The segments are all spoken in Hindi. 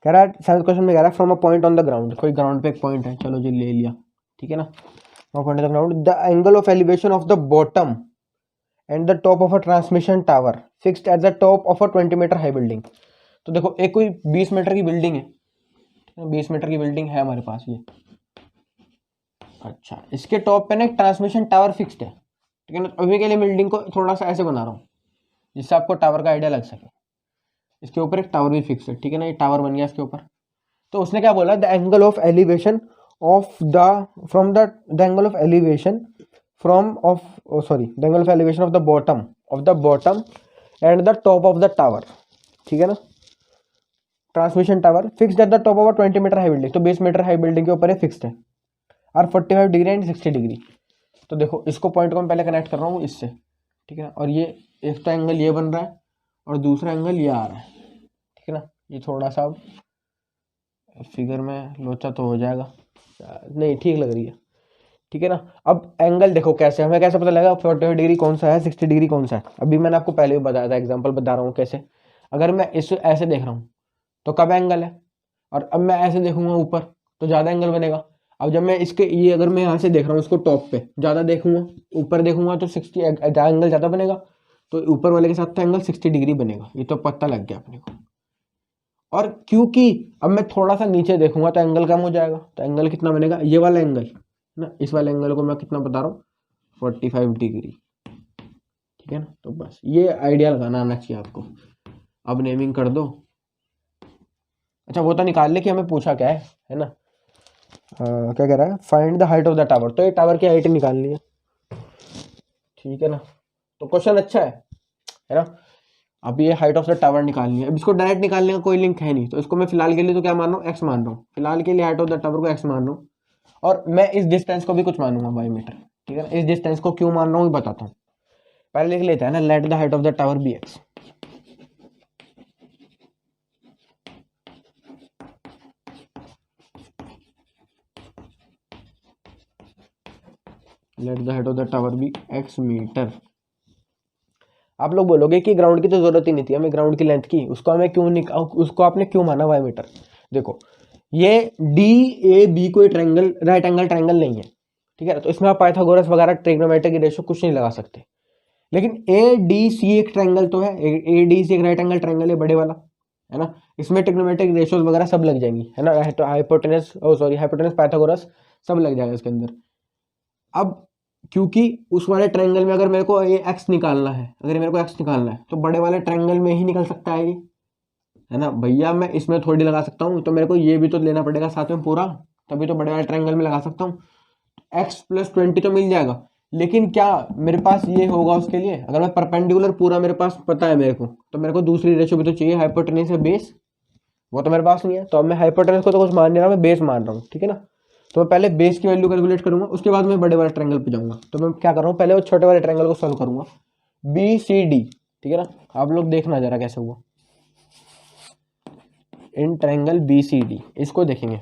कह रहा है 7th क्वेश्चन में कह रहा है from a point on the ground, कोई ग्राउंड पे एक पॉइंट है, चलो जी ले लिया, ठीक है ना, point on the ground, the angle of elevation of the bottom and the top of a transmission tower fixed at the top of a 20 metre high building. तो देखो एक कोई 20 मीटर की बिल्डिंग है, 20 मीटर की बिल्डिंग है हमारे पास ये, अच्छा इसके टॉप पे ना एक ट्रांसमिशन टावर फिक्स्ड है, ठीक है ना। अभी के लिए बिल्डिंग को थोड़ा सा ऐसे बना रहा हूँ जिससे आपको टावर का आइडिया लग सके। इसके ऊपर एक टावर भी फिक्स है, ठीक है ना, ये टावर बन गया इसके ऊपर। तो उसने क्या बोला, the angle of elevation of the from the angle of elevation from of sorry the angle of elevation of the bottom and the top of the tower, ठीक है ना, transmission tower fixed at the top of 20 metre high building, तो 20 मीटर हाई बिल्डिंग के ऊपर ये फिक्स्ड है, और 45 डिग्री एंड 60 डिग्री। तो देखो इसको पॉइंट को मैं पहले कनेक्ट कर रहा हूँ इससे, ठीक है ना, और ये एक तो एंगल ये बन रहा है और दूसरा एंगल ये आ रहा है, ठीक है ना। ये थोड़ा सा फिगर में लोचा तो हो जाएगा, नहीं ठीक लग रही है, ठीक है ना। अब एंगल देखो कैसे, हमें कैसे पता लगेगा 45 डिग्री कौन सा है, 60 डिग्री कौन सा है। अभी मैंने आपको पहले भी बताया था, एग्जांपल बता रहा हूँ कैसे। अगर मैं इस ऐसे देख रहा हूँ तो कब एंगल है, और अब मैं ऐसे देखूंगा ऊपर तो ज़्यादा एंगल बनेगा। अब जब मैं इसके ये अगर मैं यहाँ से देख रहा हूँ इसको टॉप पे ज़्यादा देखूंगा, ऊपर देखूंगा तो 60 एंगल ज़्यादा बनेगा, तो ऊपर वाले के साथ तो एंगल 60 डिग्री बनेगा, ये तो पता लग गया अपने को। और क्योंकि अब मैं थोड़ा सा नीचे देखूंगा तो एंगल कम हो जाएगा, तो एंगल कितना बनेगा, ये वाला एंगल ना, इस वाले एंगल को मैं कितना बता रहा हूँ 45 डिग्री, ठीक है ना। तो बस ये आइडिया लगाना आना चाहिए आपको। अब नेमिंग कर दो। अच्छा वो तो निकाल ले कि हमें पूछा क्या है ना। क्या कह रहा है, find the height of the tower, तो ये टावर की हाइट निकालनी है, ठीक है ना। तो क्वेश्चन अच्छा है ना। अब ये हाइट ऑफ द टावर निकालनी है, अब इसको डायरेक्ट निकालने का कोई लिंक है नहीं, तो इसको मैं फिलहाल के लिए तो क्या मान रहा हूँ, एक्स मान रहा हूँ, फिलहाल के लिए हाइट ऑफ द टावर को एक्स मान रहा हूँ, और मैं इस डिस्टेंस को भी कुछ मानूंगा बाई मीटर, ठीक है ना। इस डिस्टेंस को क्यों मान रहा हूँ बताता हूँ, पहले लिख लेते हैं ना, let the height of the tower be X. Let the height of the tower be X metre. आप लोग बोलोगे कि ग्राउंड की तो जरूरत ही नहीं थी, हमें ग्राउंड की लेंथ की, उसको आपने क्यों माना वाई मीटर। देखो ये डी ए बी कोई ट्रायंगल राइट एंगल ट्रायंगल नहीं है, ठीक है, तो इसमें आप पाइथागोरस वगैरह ट्रिग्नोमेट्री की रेशियो कुछ नहीं लगा सकते। लेकिन ए डी सी एक ट्रायंगल तो है, ए डी सी एक राइट एंगल ट्रायंगल है बड़े वाला, है ना, इसमें ट्रिग्नोमेट्रिक रेशियोज वगैरह सब लग जाएंगी, है ना, हाइपोटेनस हाइपोटेनस पाइथागोरस सब लग जाएगा इसके अंदर। अब क्योंकि उस वाले ट्रायंगल में अगर मेरे को ये एक्स निकालना है, अगर मेरे को एक्स निकालना है तो बड़े वाले ट्रायंगल में ही निकल सकता है ये, है ना भैया, मैं इसमें थोड़ी लगा सकता हूँ, तो मेरे को ये भी तो लेना पड़ेगा साथ में पूरा, तभी तो बड़े वाले ट्रायंगल में लगा सकता हूँ। एक्स प्लस 20 तो मिल जाएगा, लेकिन क्या मेरे पास ये होगा उसके लिए, अगर मैं परपेंडिकुलर पूरा मेरे पास पता है मेरे को, तो मेरे को दूसरी रेशियो भी तो चाहिए, हाइपोटेनस है बेस, वो तो मेरे पास नहीं है, तो अब मैं हाइपोटेनस को तो कुछ मान नहीं रहा, मैं बेस मान रहा हूँ, ठीक है ना। तो मैं पहले बेस की वैल्यू कैलकुलेट करूंगा, उसके बाद मैं बड़े वाले ट्रायंगल पे जाऊंगा। तो मैं क्या कर रहा हूँ, पहले वो छोटे वाले ट्रायंगल को सॉल्व करूंगा, बी सी डी, ठीक है ना। आप लोग देखना जरा कैसे हुआ in triangle B C D, इसको देखेंगे।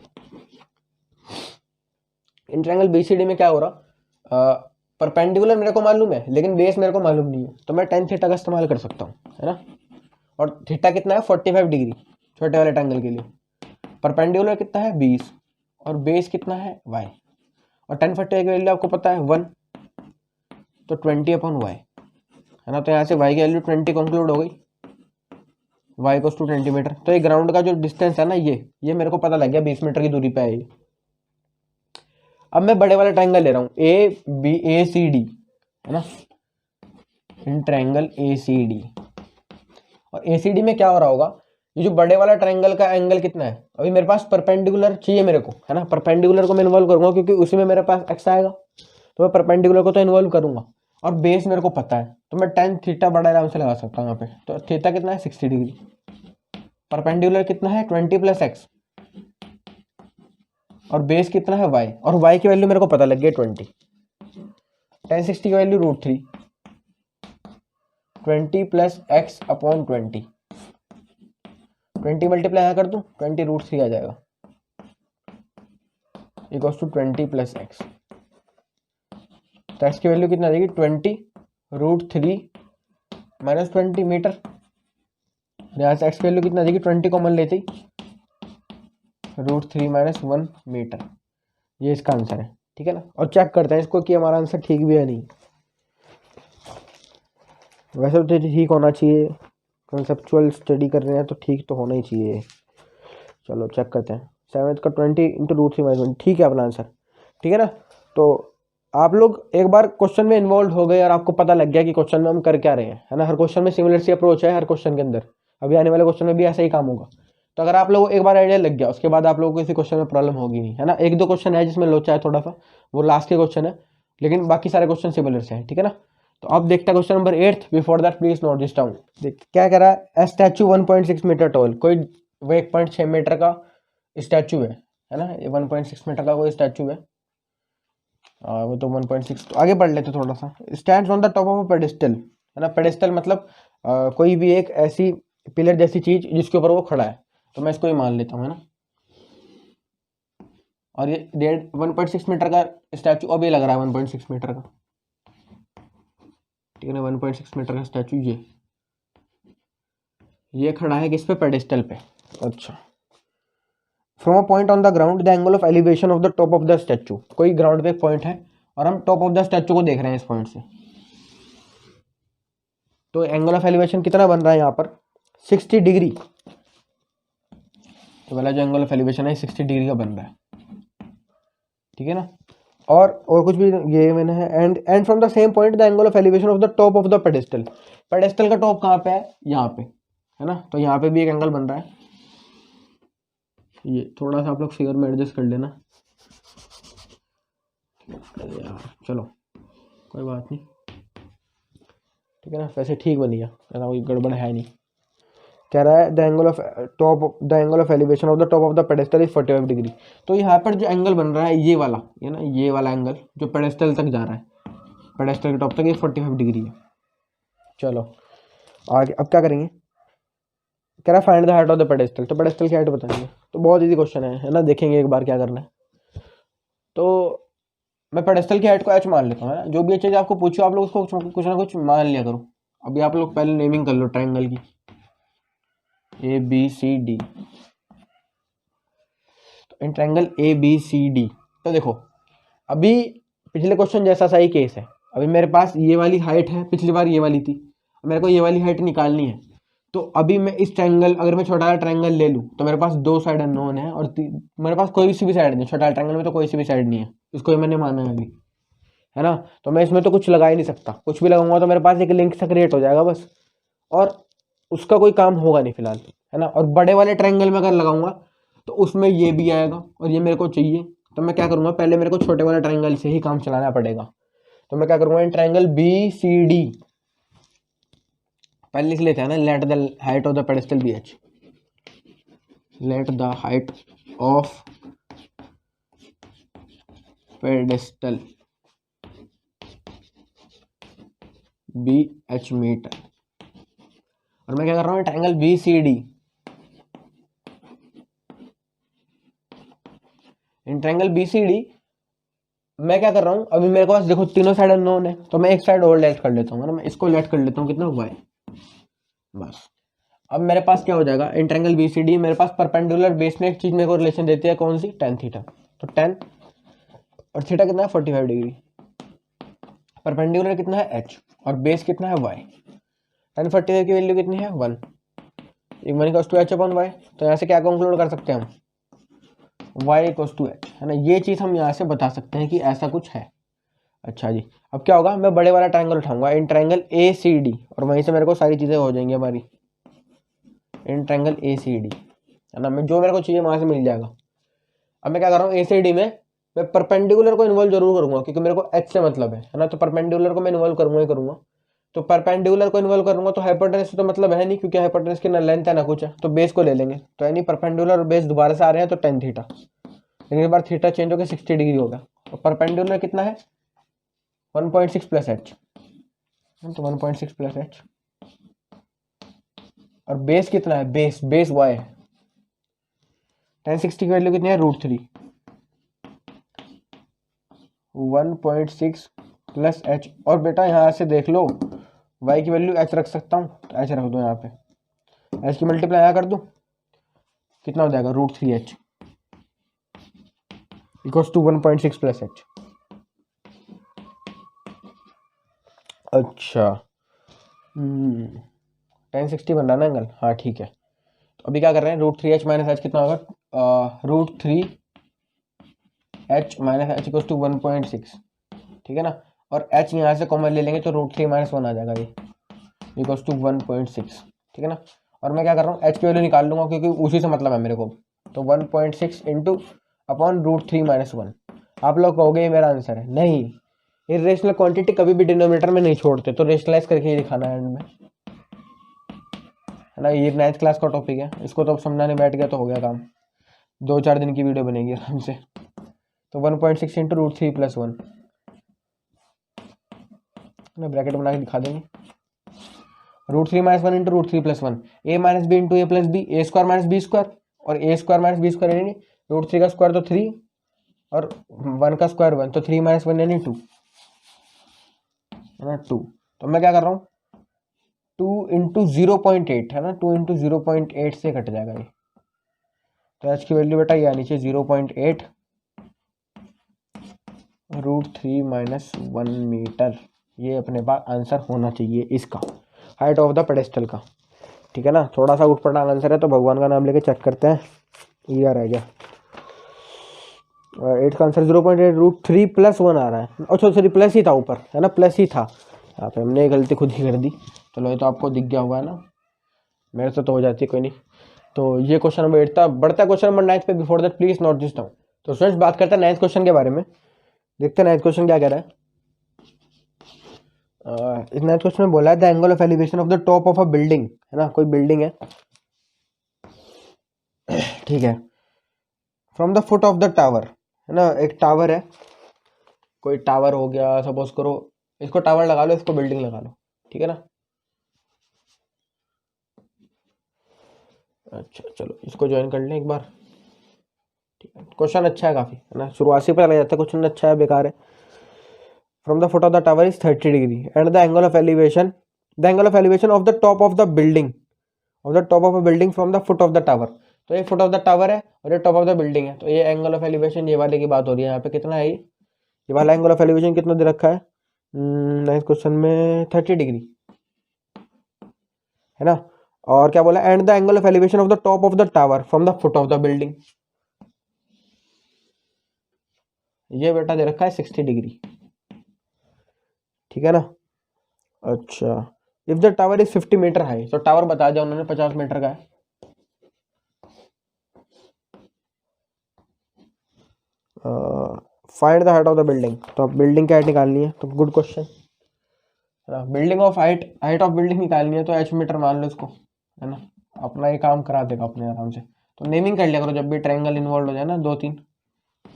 In triangle B C D में क्या हो रहा, परपेंडिकुलर मेरे को मालूम है लेकिन बेस मेरे को मालूम नहीं है, तो मैं टेन थीटा का इस्तेमाल कर सकता हूँ, है ना। और थीटा कितना है 45 डिग्री छोटे वाले ट्रायंगल के लिए, परपेंडिकुलर कितना है 20, और बेस कितना है y, और टेन 45 की वैल्यू आपको पता है 1, तो 20/y, है ना। तो यहाँ से y की वैल्यू 20 कंक्लूड हो गई, y इक्वल्स टू 20 मीटर। तो ये ग्राउंड का जो डिस्टेंस है ना, ये मेरे को पता लग गया 20 मीटर की दूरी पे है ये। अब मैं बड़े वाला ट्रायंगल ले रहा हूँ ए सी डी, है ना, इन ट्रायंगल ए सी डी, और ए सी डी में क्या हो रहा होगा, ये जो बड़े वाला ट्रायंगल का एंगल कितना है, अभी मेरे पास परपेंडिकुलर चाहिए मेरे को, है ना, परपेंडिकुलर को मैं इन्वॉल्व करूंगा क्योंकि उसी में मेरे पास एक्स आएगा, तो मैं परपेंडिकुलर को तो इन्वॉल्व करूंगा, और बेस मेरे को पता है, तो मैं टेन थीटा बड़ा आराम से लगा सकता हूँ यहाँ पे। तो थीटा कितना है 60 डिग्री, परपेंडिकुलर कितना है 20 प्लस एक्स, और बेस कितना है y, और y की वैल्यू मेरे को पता लग गई 20, 1060 की value √3, 20 plus x upon 20 multiply यहाँ कर दूं 20 √3 आ जाएगा, इक्वल्स टू 20 प्लस एक्स। तो एक्स की वैल्यू कितना आ जाएगी 20 √3 - 20 मीटर। यहाँ से एक्स की वैल्यू कितना आ जाएगी 20 कॉमन लेते ही √3 - 1 मीटर, ये इसका आंसर है, ठीक है ना। और चेक करते हैं इसको कि हमारा आंसर ठीक भी है नहीं। वैसे तो ठीक होना चाहिए, कंसेप्चुअल स्टडी कर रहे हैं तो ठीक तो होना ही चाहिए। चलो चेक करते हैं। 7 का 20 × √3 - 1, ठीक है अपना आंसर, ठीक है ना। तो आप लोग एक बार क्वेश्चन में इन्वॉल्व हो गए और आपको पता लग गया कि क्वेश्चन में हम कर क्या रहे हैं, है ना। हर क्वेश्चन में सिमिलर सी अप्रोच है, हर क्वेश्चन के अंदर अभी आने वाले क्वेश्चन में भी ऐसा ही काम होगा। तो अगर आप लोगों को एक बार आइडिया लग गया, उसके बाद आप लोगों को किसी क्वेश्चन में प्रॉब्लम होगी नहीं, है ना। 1-2 क्वेश्चन है जिसमें लोचा है थोड़ा सा, वो लास्ट के क्वेश्चन है, लेकिन बाकी सारे क्वेश्चन सिमिलर से हैं, ठीक है ना। तो अब देखते हैं question number 8। Before that please note this down. देख क्या कह रहा है, ए स्टैचू 1.6 मीटर टॉल, कोई वो 1.6 मीटर का स्टैचू है ना। ये 1.6 मीटर का कोई स्टैचू है, वो तो 1.6, तो आगे बढ़ लेते थोड़ा सा। Stands on the top of a pedestal, है ना। पेडेस्टल मतलब कोई भी एक ऐसी पिलर जैसी चीज जिसके ऊपर वो खड़ा है, तो मैं इसको ही मान लेता हूँ, है ना। और ये 1.6 मीटर का स्टैचू अभी लग रहा है 1.6 मीटर का, ठीक है ना। 1.6 मीटर का स्टैचू ये खड़ा है किस पे, पेडेस्टल पे। अच्छा, from a point on the ground the angle of elevation of the top of the statue, कोई ग्राउंड पे एक पॉइंट है और हम टॉप ऑफ द स्टैचू को देख रहे हैं इस पॉइंट से, तो एंगल ऑफ एलिवेशन कितना बन रहा है यहाँ पर, 60 डिग्री। तो वाला जो एंगल ऑफ एलिवेशन है 60 डिग्री का बन रहा है, ठीक है ना। और कुछ भी ये मैंने है, and from the same point the angle of elevation of the top of the pedestal, pedestal का टॉप कहाँ पे है, यहाँ पे, है ना। तो यहाँ पे भी एक एंगल बन रहा है, ये थोड़ा सा आप लोग फिगर में एडजस्ट कर लेना यार, चलो कोई बात नहीं, ठीक है ना। वैसे ठीक बनी है, ऐसा कोई गड़बड़ है नहीं। कह रहा है the angle of elevation of the top of the pedestal is 45 degree. तो यहाँ पर जो एंगल बन रहा है ये वाला, ये ना, ये वाला एंगल जो पेडेस्टल तक जा रहा है, पेडेस्टल के टॉप तक, ये 45 डिग्री है। चलो आगे अब क्या करेंगे, कह रहा है find the height of the pedestal, तो पेडेस्टल की हाइट बताएंगे। तो बहुत इजी क्वेश्चन है ना, देखेंगे एक बार क्या करना है। तो मैं पेडेस्टल की हाइट को h मान लेता हूँ, है ना। जो भी चीज़ आपको पूछो आप लोग उसको कुछ ना कुछ मान लिया करो। अभी आप लोग पहले नेमिंग कर लो ट्राइंगल की, ABCD, इन ट्राइंगल ABCD। तो देखो अभी पिछले क्वेश्चन जैसा सा ही केस है, अभी मेरे पास ये वाली हाइट है, पिछली बार ये वाली थी, मेरे को ये वाली हाइट निकालनी है। तो अभी मैं इस ट्रायंगल, अगर मैं छोटा वाला ट्रायंगल ले लूँ तो मेरे पास 2 साइड अननोन है और मेरे पास कोई सी भी साइड नहीं, छोटा ट्रायंगल में तो कोई सी भी साइड नहीं है, इसको ही मैंने माना है अभी, है ना। तो मैं इसमें तो कुछ लगा ही नहीं सकता, कुछ भी लगाऊंगा तो मेरे पास एक लिंक सा क्रिएट हो जाएगा बस, और उसका कोई काम होगा नहीं फिलहाल, है ना। और बड़े वाले ट्रायंगल में अगर लगाऊंगा तो उसमें ये भी आएगा और ये मेरे को चाहिए, तो मैं क्या करूँगा, पहले मेरे को छोटे वाले ट्रायंगल से ही काम चलाना पड़ेगा। तो मैं क्या करूँगा, इन ट्रायंगल BCD पहले लिख लेते हैं ना, let the height of the pedestal be h, let the height of pedestal BH metre. और मैं क्या कर रहा हूँ, triangle BCD, in triangle BCD मैं क्या कर रहा हूँ, अभी मेरे पास देखो तीनों साइड अननोन है, तो मैं एक साइड और लेट कर लेता हूँ ना, मैं इसको लेट कर लेता हूँ कितना, y, बस। अब मेरे पास क्या हो जाएगा, इन ट्रायंगल BCD मेरे पास परपेंडिकुलर बेस में एक चीज मेरे को रिलेशन देती है, कौन सी, tan थीटा। तो tan और थीटा कितना है, 45 डिग्री, परपेंडिकुलर कितना है h, और बेस कितना है y। tan 45 की वैल्यू कितनी है, 1, 1 = h/y। तो यहाँ से क्या कंक्लूड कर सकते हैं हम, y = h, है ना। ये चीज हम यहाँ से बता सकते हैं कि ऐसा कुछ है। अच्छा जी, अब क्या होगा, मैं बड़े वाला ट्रायंगल उठाऊंगा, इन ट्रायंगल ACD, और वहीं से मेरे को सारी चीजें हो जाएंगी हमारी, इन ट्रायंगल ACD, है ना। मैं जो मेरे को चाहिए वहां से मिल जाएगा। अब मैं क्या कर रहा हूँ, ACD में मैं परपेंडिकुलर को इन्वॉल्व जरूर करूंगा, क्योंकि मेरे को h से मतलब है ना। तो परपेंडिकुलर को मैं इन्वॉल्व करूंगा ही करूंगा। तो परपेंडिकुलर को इन्वॉल्व करूंगा तो हाइपोटेनस से तो मतलब है नहीं, क्योंकि हाइपोटेनस की ना लेंथ है ना कुछ है, तो बेस को ले लेंगे। तो यानी परपेंडिकुलर और बेस दोबारा से आ रहे हैं, तो tan थीटा, लेकिन इस बार थीटा चेंज होकर 60 डिग्री होगा। और परपेंडिकुलर कितना है, 1.6 + h, तो 1.6 + h, और बेस कितना है, बेस y है, tan 60 की वैल्यू कितनी है, √3, 1.6 + h। और बेटा यहाँ से देख लो, y की वैल्यू h रख सकता हूँ, तो h रख दो यहाँ पे, h की मल्टीप्लाई यहाँ कर दूँ, कितना हो जाएगा, √3h, equals to 1.6 plus H. अच्छा 1060 बन रहा ना एंगल, हाँ ठीक है। तो अभी क्या कर रहे हैं, √3h माइनस एच कितना होगा, √3h minus H equals to 1.6, ठीक है ना। और h यहाँ से कॉमन ले लेंगे तो √3 माइनस 1 आ जाएगा, ये इक्वल्स टू 1.6, ठीक है ना। और मैं क्या कर रहा हूँ, h की वैल्यू निकाल लूंगा क्योंकि उसी से मतलब है मेरे को। तो 1.6 इंटू अपॉन √3 माइनस 1। आप लोग कहोगे ये मेरा आंसर है, नहीं, इरेशनल क्वांटिटी कभी भी डिनोमिनेटर में नहीं छोड़ते, तो रेशनलाइज करके ही दिखाना है एंड में, है ना। ये 9th क्लास का टॉपिक है, इसको तो अब समझाने बैठ गया तो हो गया काम, 2-4 दिन की वीडियो बनेगी आराम से। तो 1.6 इंटू √3 प्लस 1, ना ब्रैकेट बना के दिखा देंगे। √3 माइनस 1 इंटू √3 प्लस 1, ए माइनस बी इंटू ए प्लस बी, ए स्क्वायर माइनस बी स्क्वायर, और ए स्क्वायर माइनस बी स्क्वायर यानी √3 का स्क्वायर तो 3 और 1 का स्क्वायर 1, तो 3 माइनस 1 यानी 2, है ना 2। तो मैं क्या कर रहा हूँ, 2 इंटू 0.8 है ना, 2 इंटू 0.8 से कट जाएगा ये। तो एच की वैल्यू बेटा ये आनी चाहिए 0.8 √3 माइनस 1 मीटर। ये अपने पास आंसर होना चाहिए इसका, हाइट ऑफ द पेडेस्टल का, ठीक है ना। थोड़ा सा उठपटांग आंसर है तो भगवान का नाम लेके चेक करते हैं, ये रह गया 8 का आंसर 0.8 √3 प्लस 1 आ रहा है। अच्छा सॉरी प्लस ही था ऊपर, है ना, प्लस ही था, यहाँ पे हमने गलती खुद ही कर दी। चलो ये तो आपको दिख गया हुआ है ना, मेरे से तो हो जाती है, कोई नहीं। तो ये क्वेश्चन बढ़ता क्वेश्चन नंबर 9 पे, before that please note this down. तो स्टूडेंट्स बात करते हैं 9th क्वेश्चन के बारे में, देखते हैं 9th क्वेश्चन क्या कह रहा है। इस 9th क्वेश्चन में बोला है the angle of elevation of the top of a building, है ना, कोई बिल्डिंग है, ठीक है, from the foot of the tower, है ना, एक टावर है, कोई टावर हो गया, सपोज करो इसको टावर लगा लो, इसको बिल्डिंग लगा लो, ठीक है ना। अच्छा चलो इसको ज्वाइन कर लें एक बार, ठीक है। क्वेश्चन अच्छा है काफी, है ना, शुरुआत से पता लग जाता है क्वेश्चन अच्छा है बेकार है। From the foot of the tower is 30 degree and the angle of elevation of the top of the building, of the top of a building from the foot of the tower. तो ये फुट ऑफ द टावर है और ये टॉप ऑफ द बिल्डिंग है, तो ये एंगल ऑफ एलिवेशन ये वाले की बात हो रही है यहाँ पे, कितना है ये वाला एंगल ऑफ एलिवेशन कितना दे रखा है 9th क्वेश्चन में, 30 डिग्री, है ना। और क्या बोला, and the angle of elevation of the top of the tower from the foot of the building, ये बेटा दे रखा है 60 डिग्री, ठीक है ना। अच्छा if the tower is 50 metre high, तो टावर बता दिया उन्होंने 50 मीटर का है। Find the height of the building, तो अब बिल्डिंग की हाइट निकालनी है, तो गुड क्वेश्चन, है ना। Building of height of building निकालनी है तो h मीटर मान लो इसको, है ना, अपना ये काम करा देगा अपने आराम से। तो नेमिंग कर लिया करो जब भी ट्रायंगल इन्वॉल्व हो जाए ना, 2-3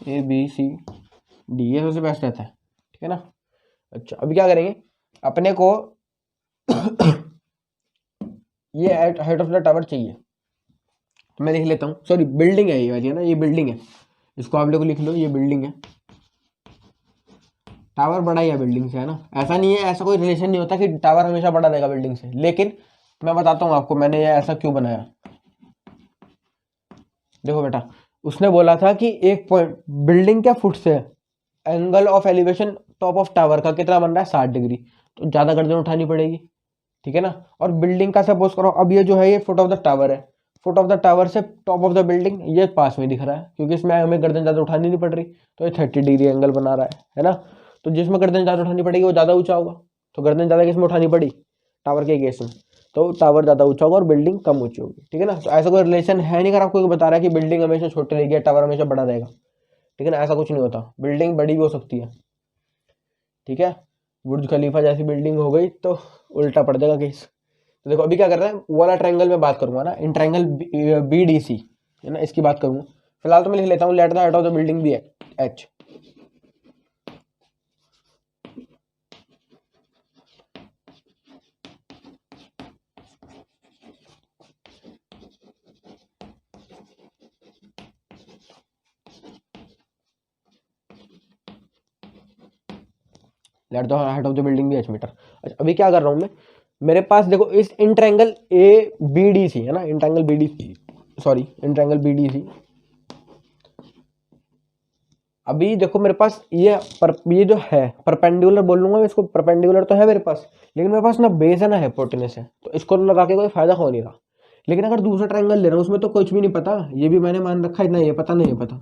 ABCD, ये सबसे बेस्ट रहता है, ठीक है ना। अच्छा अभी क्या करेंगे, अपने को ये हाइट ऑफ द टावर चाहिए, तो मैं लिख लेता हूँ, सॉरी बिल्डिंग है ये वाली, है ना, ये बिल्डिंग है, इसको आप लोग लिख लो, ये बिल्डिंग है, टावर बड़ा ही है बिल्डिंग से, है ना। ऐसा नहीं है, ऐसा कोई रिलेशन नहीं होता कि टावर हमेशा बड़ा रहेगा बिल्डिंग से, लेकिन मैं बताता हूँ आपको मैंने ये ऐसा क्यों बनाया। देखो बेटा, उसने बोला था कि एक पॉइंट बिल्डिंग के फुट से angle of elevation top of tower का कितना बन रहा है 60 डिग्री, तो ज़्यादा गर्दन उठानी पड़ेगी, ठीक है ना। और बिल्डिंग का सपोज करो, अब ये जो है ये फुट ऑफ द टावर है, फुट ऑफ द टावर से टॉप ऑफ द बिल्डिंग ये पास में दिख रहा है, क्योंकि इसमें हमें गर्दन ज़्यादा उठानी नहीं पड़ रही, तो ये 30 डिग्री एंगल बना रहा है ना। तो जिसमें गर्दन ज़्यादा उठानी पड़ेगी वो ज़्यादा ऊंचा होगा, तो गर्दन ज़्यादा किसमें उठानी पड़ी, टावर के केस में, तो टावर ज़्यादा ऊंचा होगा और बिल्डिंग कम ऊंची होगी, ठीक है ना। तो ऐसा कोई रिलेशन है नहीं, अगर आपको कोई बता रहा है कि बिल्डिंग हमेशा छोटी रहेगी टावर हमेशा बड़ा रहेगा, ठीक है ना, ऐसा कुछ नहीं होता, बिल्डिंग बड़ी भी हो सकती है, ठीक है। बुर्ज खलीफा जैसी बिल्डिंग हो गई तो उल्टा पड़ जाएगा केस। तो देखो अभी क्या कर रहे हैं, वो वाला ट्रायंगल में बात करूंगा ना, इन ट्रायंगल BDC, है ना, इसकी बात करूंगा। फिलहाल तो मैं लिख लेता हूँ let the height of the building be h, let the height of the building be h metre. अच्छा अभी क्या कर रहा हूँ मैं, मेरे पास देखो इस इन ट्रायंगल ABDC, है ना, in triangle BDC, sorry in triangle BDC अभी देखो मेरे पास ये जो है परपेंडिकुलर बोल लूंगा मैं इसको, परपेंडिकुलर तो है मेरे पास, लेकिन मेरे पास ना बेस है ना हाइपोटेनस है, तो इसको लगा के कोई फायदा हो नहीं रहा। लेकिन अगर दूसरा ट्रायंगल ले रहा हूँ उसमें तो कुछ भी नहीं पता, ये भी मैंने मान रखा है, इतना ये पता नहीं है पता,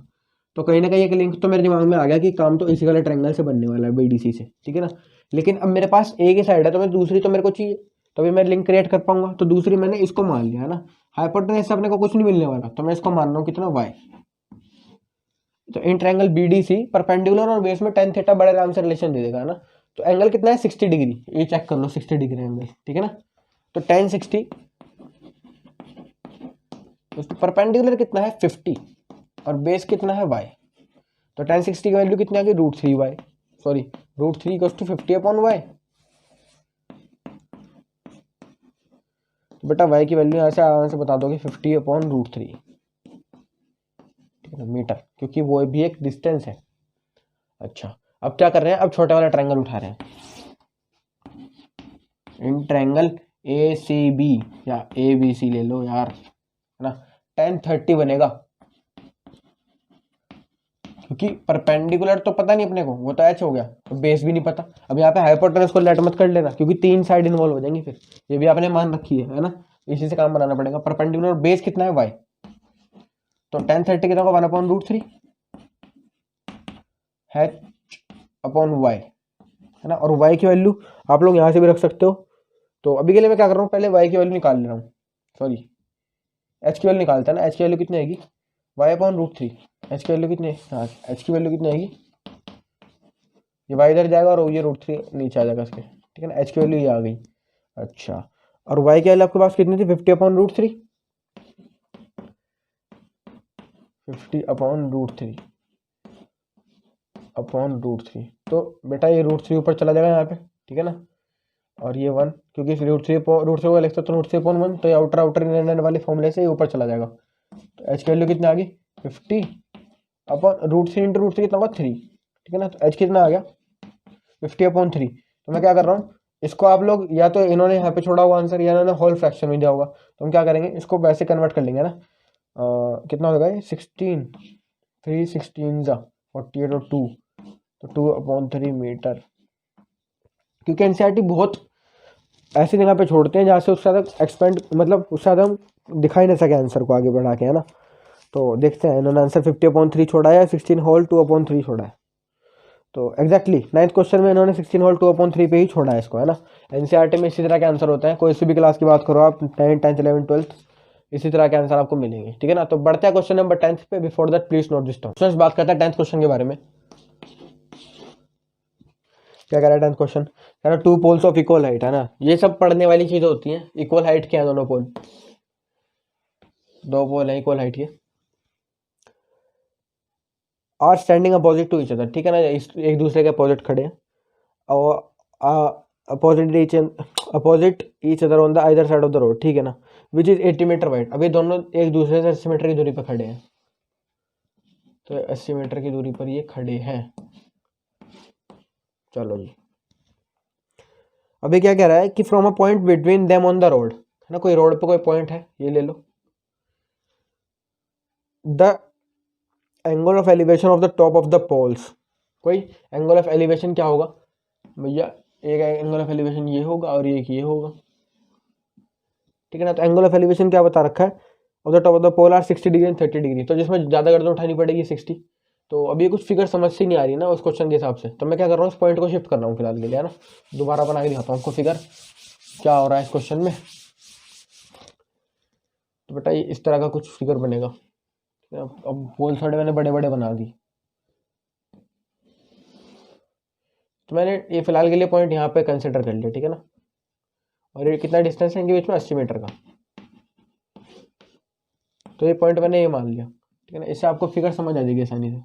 तो कहीं ना कहीं एक लिंक तो मेरे दिमाग में आ गया कि काम तो इसी वाले ट्रायंगल से बनने वाला है BDC से, ठीक है ना। लेकिन अब मेरे पास एक ही साइड है तो मैं दूसरी तो मेरे को चाहिए, तो अभी मैं लिंक क्रिएट कर पाऊंगा, तो दूसरी मैंने इसको मान लिया है ना। हाइपोटेनस से अपने को कुछ नहीं मिलने वाला, तो मैं इसको मान रहा हूँ कितना y। तो इन ट्रायंगल BDC परपेंडिकुलर और बेस में tan थीटा बड़े आराम से रिलेशन दे देगा, है ना। तो एंगल कितना है 60 डिग्री, ये चेक कर लो 60 डिग्री एंगल, ठीक है ना। तो tan 60 परपेंडिकुलर कितना है 50 और बेस कितना है y। तो tan 60 की वैल्यू कितनी आ गई √3y, sorry √3 equals to 50/y। तो बेटा y की वैल्यू यहाँ से आराम से बता दोगे 50/√3, ठीक है ना, मीटर, क्योंकि वो भी एक डिस्टेंस है। अच्छा अब क्या कर रहे हैं, अब छोटे वाला ट्रायंगल उठा रहे हैं, इन ट्रायंगल ACB या ABC ले लो यार, है ना। tan 30 बनेगा, क्योंकि परपेंडिकुलर तो पता नहीं अपने को, वो तो h हो गया, तो बेस भी नहीं पता। अब यहाँ पे हाइपोटेनस को लेट मत कर लेना, क्योंकि 3 साइड इन्वॉल्व हो जाएंगी फिर, ये भी आपने मान रखी है ना, इसी से काम बनाना पड़ेगा। परपेंडिकुलर बेस कितना है y, तो tan 30 कितना होगा 1/√3 h/y, है ना। और y की वैल्यू आप लोग यहाँ से भी रख सकते हो। तो अभी के लिए मैं क्या कर रहा हूँ, पहले y की वैल्यू निकाल ले रहा हूँ, सॉरी h की वैल्यू निकालता है ना। h की वैल्यू कितनी आएगी y/√3, h की वैल्यू कितनी है, हाँ h की वैल्यू कितनी आएगी, ये y इधर जाएगा और ये √3 नीचे आ जाएगा इसके, ठीक है ना। h की वैल्यू ये आ गई। अच्छा और y की वैल्यू आपके पास कितनी थी 50/√3, 50/√3 तो बेटा ये √3 ऊपर चला जाएगा यहाँ पे, ठीक है ना। और ये 1, क्योंकि √3 को लिखते तो √3/1, तो ये आउटर आउटर इनर वाले फॉर्मूले से ये ऊपर चला जाएगा। तो h की वैल्यू कितना आ गई 50/√3 इंटू √3 कितना होगा 3, ठीक है ना। तो h कितना आ गया 50/3। तो मैं क्या कर रहा हूँ, इसको आप लोग या तो इन्होंने यहाँ पे छोड़ा हुआ आंसर या इन्होंने होल फ्रैक्शन में दिया होगा, तो हम क्या करेंगे इसको वैसे कन्वर्ट कर लेंगे ना। कितना होगा ये 16, 3 16 48 और 2, तो 2/3 मीटर। क्योंकि एनसीईआरटी बहुत ऐसी जगह पे छोड़ते हैं जहाँ से उससे ज़्यादा एक्सपेंड, मतलब उससे ज़्यादा हम दिखाई नहीं सके आंसर को आगे बढ़ा के, है ना। तो देखते हैं इन्होंने आंसर 50/3 छोड़ा है या 16 होल 2/3 छोड़ा है। तो एग्जैक्टली 9th क्वेश्चन में इन्होंने 16 होल 2/3 पे ही छोड़ा है इसको, है ना। एनसीईआरटी में इसी तरह के आंसर होते हैं, कोई सी भी क्लास की बात करो आप, 9th 10th 11th 12th, इसी तरह के आंसर आपको मिलेंगे, ठीक है ना। तो बढ़ते हैं क्वेश्चन नंबर 10th पे। Before that please note this term. बात करते हैं 10th क्वेश्चन के बारे में। क्या कह रहा है 10th क्वेश्चन, कह रहा 2 पोल्स ऑफ इक्वल हाइट, है ना। ये सब पढ़ने वाली चीजें होती हैं। इक्वल हाइट क्या है, दोनों पोल, 2 पोल है इक्वल हाइट के, are standing opposite to each other, ठीक है ना। एक दूसरे के अपोजिट खड़े हैं और opposite each other on the either side of the road, ठीक है ना, विच इज 80 मीटर वाइड। अब ये दोनों एक दूसरे से 80 मीटर की दूरी पर खड़े हैं, तो 80 मीटर की दूरी पर ये खड़े हैं। चलो जी, अभी क्या कह रहा है कि from a point between them on the road, है ना। कोई रोड पे कोई पॉइंट है, ये ले लो। The angle of elevation of the top of the poles, कोई एंगल ऑफ एलिवेशन क्या होगा भैया, एक एंगल ऑफ एलिवेशन ये होगा और एक ये होगा, ठीक है ना। तो एंगल ऑफ एलिवेशन क्या बता रखा है, of the top of the pole are 60 degree and 30 degree, तो जिसमें ज़्यादा गर्दन उठानी पड़ेगी 60। तो अभी कुछ फिगर समझ से नहीं आ रही ना उस क्वेश्चन के हिसाब से, तो मैं क्या कर रहा हूँ, इस पॉइंट को शिफ्ट कर रहा हूँ फिलहाल के लिए, है ना। दोबारा बना के दिखाता हूँ आपको फिगर क्या हो रहा है इस क्वेश्चन में। तो बेटा ये इस तरह का कुछ फिगर बनेगा। अब पोल थोड़े मैंने बड़े बड़े बना दी, तो मैंने ये फिलहाल के लिए पॉइंट यहाँ पे कंसिडर कर लिया, ठीक है ना। और ये कितना डिस्टेंस है इनके बीच में 80 मीटर का, तो ये पॉइंट मैंने ये मान लिया, ठीक है ना। इससे आपको फिगर समझ आ जाएगी आसानी से।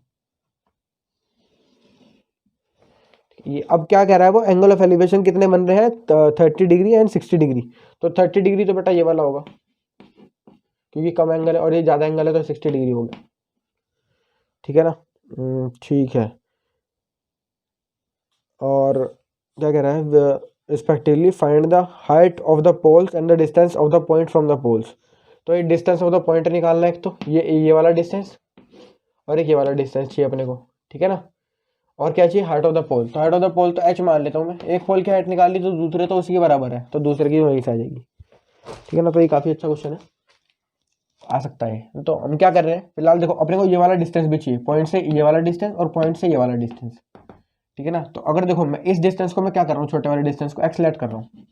ये अब क्या कह रहा है वो, एंगल ऑफ एलिवेशन कितने बन रहे हैं 30 डिग्री एंड 60 डिग्री। तो 30 डिग्री तो बेटा ये वाला होगा, क्योंकि कम एंगल है, और ये ज़्यादा एंगल है तो 60 डिग्री हो गया, ठीक है ना। ठीक है। और क्या कह रहा है, respectively find the height of the poles and the distance of the point from the poles. तो ये डिस्टेंस ऑफ द पॉइंट निकालना है, एक तो ये वाला डिस्टेंस और एक ये वाला डिस्टेंस चाहिए अपने को, ठीक है ना। और क्या चाहिए, हाइट ऑफ द पोल। तो हाइट ऑफ द पोल तो h मान लेता हूँ मैं, एक पोल की हाइट निकाल ली तो दूसरे तो उसी के बराबर है, तो दूसरे की वहीं से आ जाएगी। ठीक है ना, तो ये काफ़ी अच्छा क्वेश्चन है, आ सकता है। तो हम क्या कर रहे हैं फिलहाल, देखो अपने को ये वाला डिस्टेंस भी चाहिए, पॉइंट से ये वाला डिस्टेंस और पॉइंट से ये वाला डिस्टेंस। ठीक है ना, तो अगर देखो मैं इस डिस्टेंस को मैं क्या कर रहा हूँ, छोटे वाले डिस्टेंस को एक्सलेट कर रहा हूँ,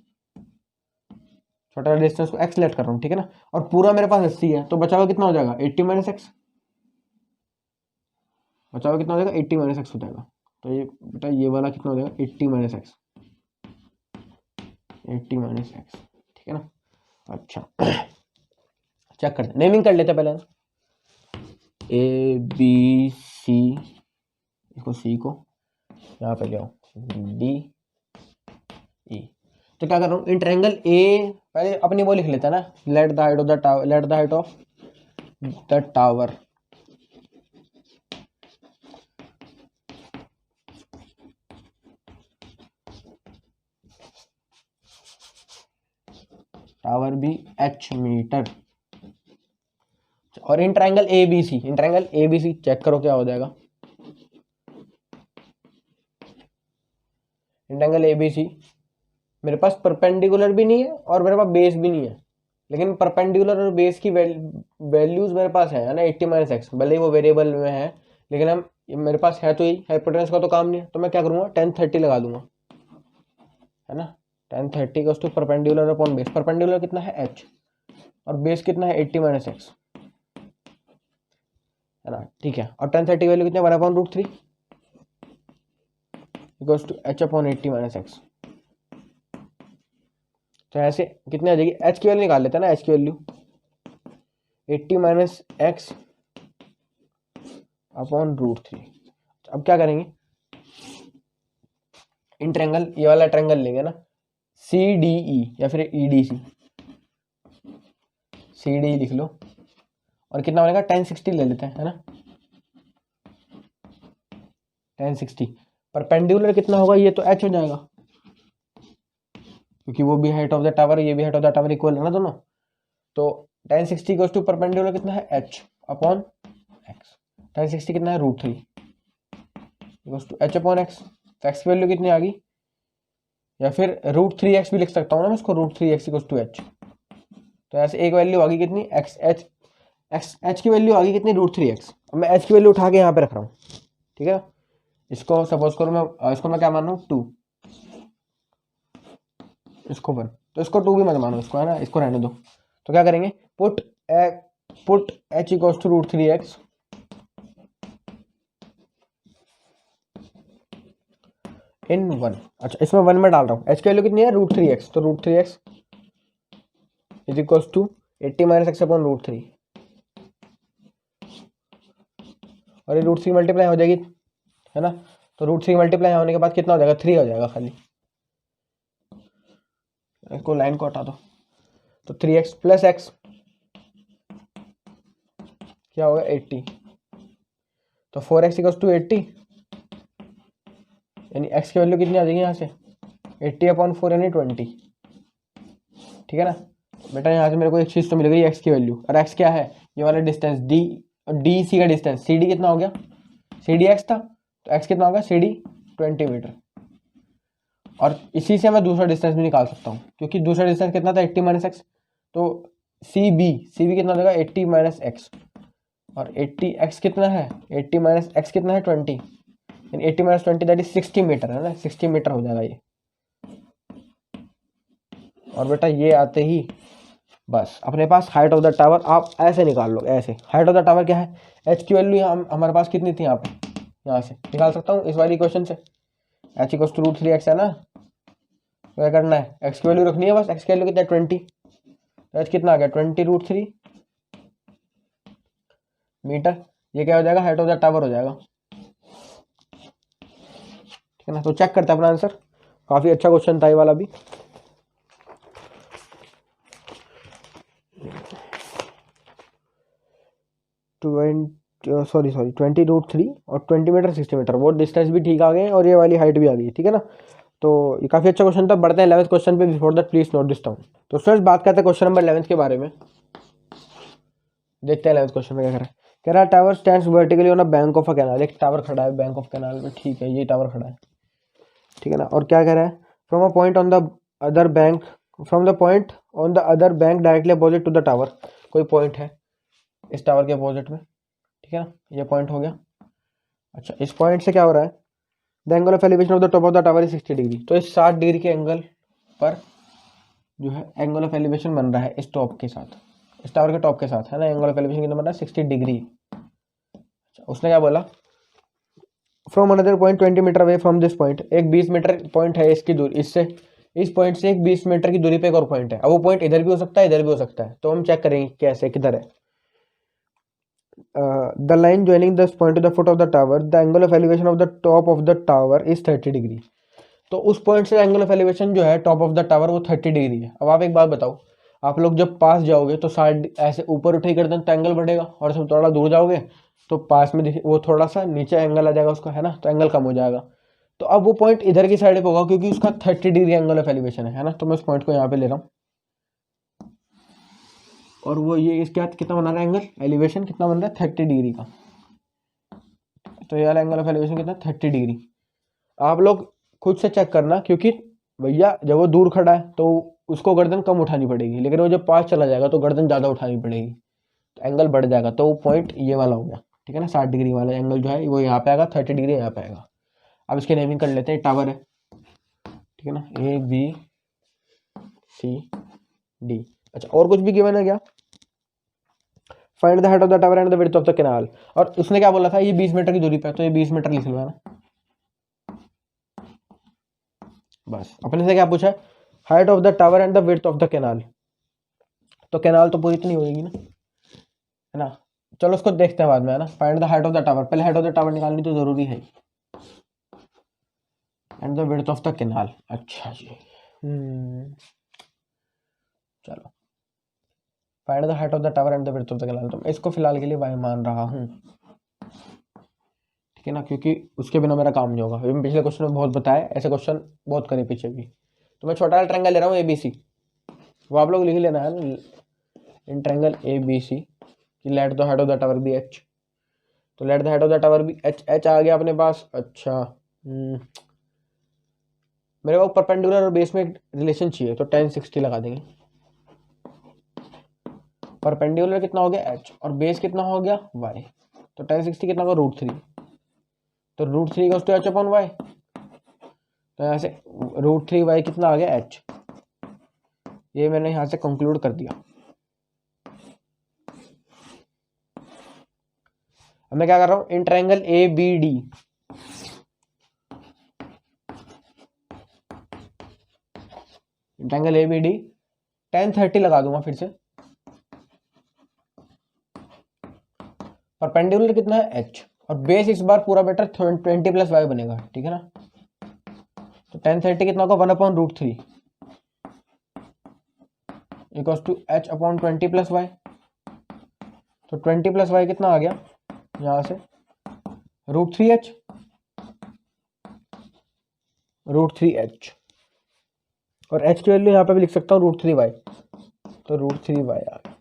छोटे वाले डिस्टेंस को एक्सलेट कर रहा हूँ। ठीक है ना, और पूरा मेरे पास 80 है, तो बचा हुआ कितना हो जाएगा 80 माइनस एक्स, बचा हुआ कितना हो जाएगा 80 माइनस एक्स हो जाएगा। तो ये बेटा ये वाला कितना हो जाएगा 80 माइनस एक्स, 80 माइनस एक्स। ठीक है ना, अच्छा चेक करते, नेमिंग कर लेते पहले, ए बी सी, इसको सी को यहाँ पे ले आओ, डी ई। तो क्या कर रहा हूँ, इन ट्रायंगल ए, पहले अपनी वो लिख लेते हैं ना, let the height of the tower, let the height of the tower tower भी h मीटर। और in triangle A B C, in triangle A B C check करो क्या हो जाएगा, इन ट्रायंगल ए बी सी मेरे पास परपेंडिकुलर भी नहीं है और मेरे पास बेस भी नहीं है, लेकिन परपेंडिकुलर और बेस की वैल्यूज मेरे पास है ना 80 माइनस एक्स, भले ही वो वेरिएबल में है, लेकिन हम मेरे पास है तो यही, हाइपोटेनस का तो काम नहीं है, तो मैं क्या करूँगा 1030 लगा दूंगा, है ना। 1030 का to perpendicular upon base, perpendicular कितना है h और बेस कितना है 80 माइनस एक्स, है ना। ठीक है, और 1030 वैल्यू कितने 1 upon root 3 equals to h upon 80 minus X. तो ऐसे कितने आ जाएगी, h की वैल्यू निकाल लेते हैं ना, h की value 80 minus X upon root 3। अब क्या करेंगे, इन ट्रायंगल ये वाला ट्रायंगल लेंगे ना, सी डी ई या फिर E D C, C D लिख लो, और कितना बनेगा 1060 ले लेते हैं, है ना 1060। परपेंडिकुलर कितना होगा, ये तो h हो जाएगा, क्योंकि वो भी हाइट ऑफ द टावर, ये भी height of the tower equal है ना दोनों। तो 1060 गोस टू परपेंडिकुलर कितना है h अपॉन x, 1060 कितना है root 3 goes to h upon x। तो x की वैल्यू कितनी आ गई, या फिर रूट 3x भी लिख सकता हूँ ना मैं इसको, root 3x goes to h। तो ऐसे एक वैल्यू आ गई कितनी x, h की वैल्यू आ गई कितनी रूट 3x। अब मैं h की वैल्यू उठा के यहाँ पे रख रहा हूँ, ठीक है। इसको सपोज करो मैं, इसको मैं क्या मान रहा हूँ 2, इसको 1, तो इसको 2 भी मत मानो, इसको है ना, इसको रहने दो। तो क्या करेंगे, put h equals to root 3x in 1। अच्छा इसमें 1 में डाल रहा हूँ, h की वैल्यू कितनी है रूट 3x, तो root 3x is equals to 80 minus X upon root 3, और ये रूट 3 मल्टीप्लाई हो जाएगी, है ना। तो रूट 3 मल्टीप्लाई होने के बाद कितना हो जाएगा 3 हो जाएगा खाली, इसको लाइन को हटा दो। तो 3x प्लस एक्स क्या होगा 80, तो 4x इक्वल्स टू 80, यानी x की वैल्यू कितनी आ जाएगी यहाँ से 80 अपॉन 4 यानी 20। ठीक है ना बेटा, यहाँ से मेरे को एक चीज़ तो मिल गई x की वैल्यू, और x क्या है ये वाला डिस्टेंस d, और डी सी का डिस्टेंस सी डी कितना हो गया, सी डी एक्स था, तो x कितना होगा सी डी 20 मीटर। और इसी से मैं दूसरा डिस्टेंस भी निकाल सकता हूँ, क्योंकि दूसरा डिस्टेंस कितना था 80 माइनस एक्स, तो सी बी कितना हो जाएगा 80 माइनस एक्स, और 80 एक्स कितना है 80 माइनस एक्स कितना है 20, यानी 80 माइनस 20 दैट इज 60 मीटर, है ना 60 मीटर हो जाएगा ये। और बेटा ये आते ही बस अपने पास हाइट ऑफ द टावर आप ऐसे निकाल लो, ऐसे हाइट ऑफ द टावर क्या है, एच की वैल्यू हमारे पास कितनी थी यहाँ पे, यहाँ से निकाल सकता हूँ इस वाली क्वेश्चन से, H equals to root 3x है ना। तो क्या करना है, एक्स की वैल्यू रखनी है बस, एक्स की वैल्यू कितना है 20, तो एच कितना आ गया 20 रूट 3 मीटर। ये क्या हो जाएगा हाइट ऑफ द टावर हो जाएगा, ठीक है ना। तो चेक करते हैं अपना आंसर, काफी अच्छा क्वेश्चन था ये वाला भी। सॉरी 20 रूट 3 और 20 मीटर 60 मीटर, वो डिस्टेंस भी ठीक आ गए और ये वाली हाइट भी आ गई, ठीक है ना। तो ये काफ़ी अच्छा क्वेश्चन था। बढ़ते हैं 11th क्वेश्चन पे, before that please note this down. तो स्टूडेंट्स बात करते हैं क्वेश्चन नंबर 11 के बारे में, देखते हैं 11th क्वेश्चन में क्या कर रहा है। कह रहा है tower stands vertically on a bank of a canal, एक टावर खड़ा है बैंक ऑफ कैनाल में, ठीक है, ये टावर खड़ा है, ठीक है ना। और क्या कह रहा है, from a point on the other bank, from the point on the other bank directly opposite to the tower, कोई पॉइंट है इस टावर के अपोजिट में, ठीक है ना, ये पॉइंट हो गया। अच्छा, इस पॉइंट से क्या हो रहा है, the angle of elevation of the top of the tower is 60 degree, तो इस 60 डिग्री के एंगल पर जो है एंगल ऑफ एलिवेशन बन रहा है इस टॉप के साथ, इस टावर के टॉप के साथ, है ना। एंगल ऑफ एलिवेशन कितना बन रहा है, 60 डिग्री। अच्छा, उसने क्या बोला, from another point 20 metre away from this point, एक 20 मीटर पॉइंट है इसकी दूरी, इससे इस पॉइंट से एक 20 मीटर की दूरी पे एक और पॉइंट है। अब वो पॉइंट इधर भी हो सकता है, इधर भी हो सकता है, तो हम चेक करेंगे कैसे, किधर है। The line joining this point two the foot of the tower, the angle of elevation of the top of the tower is 30 degree. तो उस पॉइंट से एंगल ऑफ एलिवेशन जो है टॉप ऑफ द टावर वो 30 डिग्री है। अब आप एक बात बताओ, आप लोग जब पास जाओगे तो साइड ऐसे ऊपर उठे गर्दन तो एंगल बढ़ेगा, और जब थोड़ा दूर जाओगे तो पास में देखिए वो थोड़ा सा नीचे एंगल आ जाएगा उसका, है ना, तो एंगल कम हो जाएगा। तो अब वो पॉइंट इधर की साइड पे होगा क्योंकि उसका 30 डिग्री एंगल ऑफ एलिवेशन है ना। तो मैं उस पॉइंट को यहाँ पे ले रहा हूँ, और वो ये इसके बाद कितना बना रहा है, एंगल एलिवेशन कितना बन रहा है, 30 डिग्री का। तो ये वाला एंगल ऑफ एलिवेशन कितना, 30 डिग्री। आप लोग खुद से चेक करना, क्योंकि भैया जब वो दूर खड़ा है तो उसको गर्दन कम उठानी पड़ेगी, लेकिन वो जब पास चला जाएगा तो गर्दन ज़्यादा उठानी पड़ेगी, तो एंगल बढ़ जाएगा। तो वो पॉइंट ये वाला हो गया, ठीक है ना। 60 डिग्री वाला एंगल जो है वो यहाँ पे आएगा, 30 डिग्री यहाँ पे आएगा। अब इसकी नेमिंग कर लेते हैं, टावर है, ठीक है ना, ए बी सी डी। अच्छा, और कुछ भी गिवन है क्या, find the height of the tower and the width of the canal. और उसने क्या बोला था, ये 20 मीटर की दूरी पे है, तो ये 20 मीटर लिख लो, है ना। बस अपने से क्या पूछा है, height of the tower and the width of the canal, तो कैनाल तो पूरी तो नहीं होगी ना, है ना। चलो उसको देखते हैं बाद में, है ना। Find the height of the tower, पहले हाइट ऑफ द टावर निकालनी तो जरूरी है, and the width of the canal. अच्छा जी, चलो find the height of the tower and the width of the canal, तो मैं इसको फिलहाल के लिए वाई मान रहा हूँ, ठीक है ना, क्योंकि उसके बिना मेरा काम नहीं होगा। अभी मैं पिछले क्वेश्चन में बहुत बताया, ऐसे क्वेश्चन बहुत करे पीछे भी। तो मैं छोटा ट्रायंगल ले रहा हूँ ए बी सी, वो आप लोग लिख लेना है ना, इन ट्रायंगल ए बी सी कि let the height of the tower be h, तो let the height of the tower be h, h आ गया अपने पास। अच्छा, मेरे को परपेंडिकुलर और बेस में एक रिलेशन चाहिए, तो 1060 लगा देंगे। परपेंडिकुलर कितना हो गया एच, और बेस कितना हो गया वाई, तो 1060 कितना होगा, √3, तो √3 goes to H upon Y, तो यहाँ से √3y कितना आ गया एच, ये मैंने यहाँ से कंक्लूड कर दिया। अब मैं क्या कर रहा हूँ, in triangle A B D, triangle A B D 1030 लगा दूंगा फिर से। परपेंडिकुलर कितना है एच, और बेस इस बार पूरा बेटर 20 + y बनेगा, ठीक है ना। तो 1030 कितना होगा, 1/√3 equals to H upon 20 + y, तो 20 + y कितना आ गया यहाँ से, √3h, √3h, और h की वैल्यू यहाँ पे भी लिख सकता हूँ √3y, तो √3y आ गया।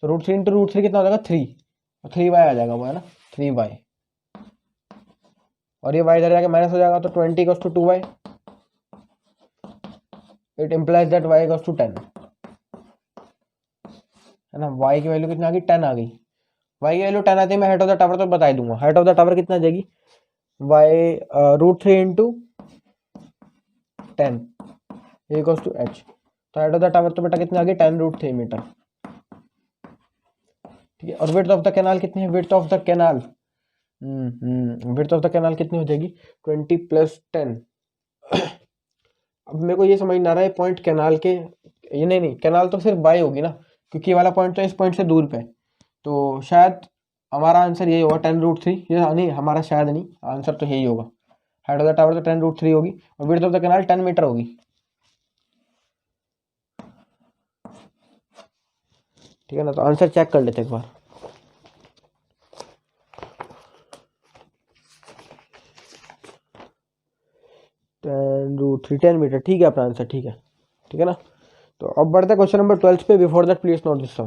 तो √3 × √3 कितना हो जाएगा, 3, और 3y आ जाएगा वो, है ना, 3y, और ये y इधर जाके माइनस हो जाएगा, तो 20 = 2y, it implies that y = 10, है ना। y की वैल्यू कितना आ गई, 10 आ गई। y की वैल्यू 10 आती है, मैं हाइट ऑफ द टावर तो बता ही दूंगा। हाइट ऑफ द टावर कितना आ जाएगी, y √3 × 10 इक्वल्स टू h, तो हाइट ऑफ द टावर तो बेटा कितना आ गई, 10√3 मीटर, ठीक है। और विड्थ ऑफ द कैनाल कितनी है, width of the canal, width of the canal कितनी हो जाएगी, 20 + 10। अब मेरे को ये समझ ना रहा है पॉइंट कैनाल के, ये नहीं कैनाल तो सिर्फ बाई होगी ना, क्योंकि ये वाला पॉइंट तो इस पॉइंट से दूर पे है, तो शायद हमारा आंसर यही होगा 10√3, ये नहीं हमारा शायद नहीं, आंसर तो यही होगा। हाइट ऑफ द टावर तो 10√3 होगी, और width of the canal 10 metre होगी, ठीक है ना। तो आंसर चेक कर लेते एक बार, √3 10 मीटर, ठीक है अपना आंसर, ठीक है, ठीक है ना। तो अब बढ़ते हैं क्वेश्चन नंबर 12 पे। Before that please note this some.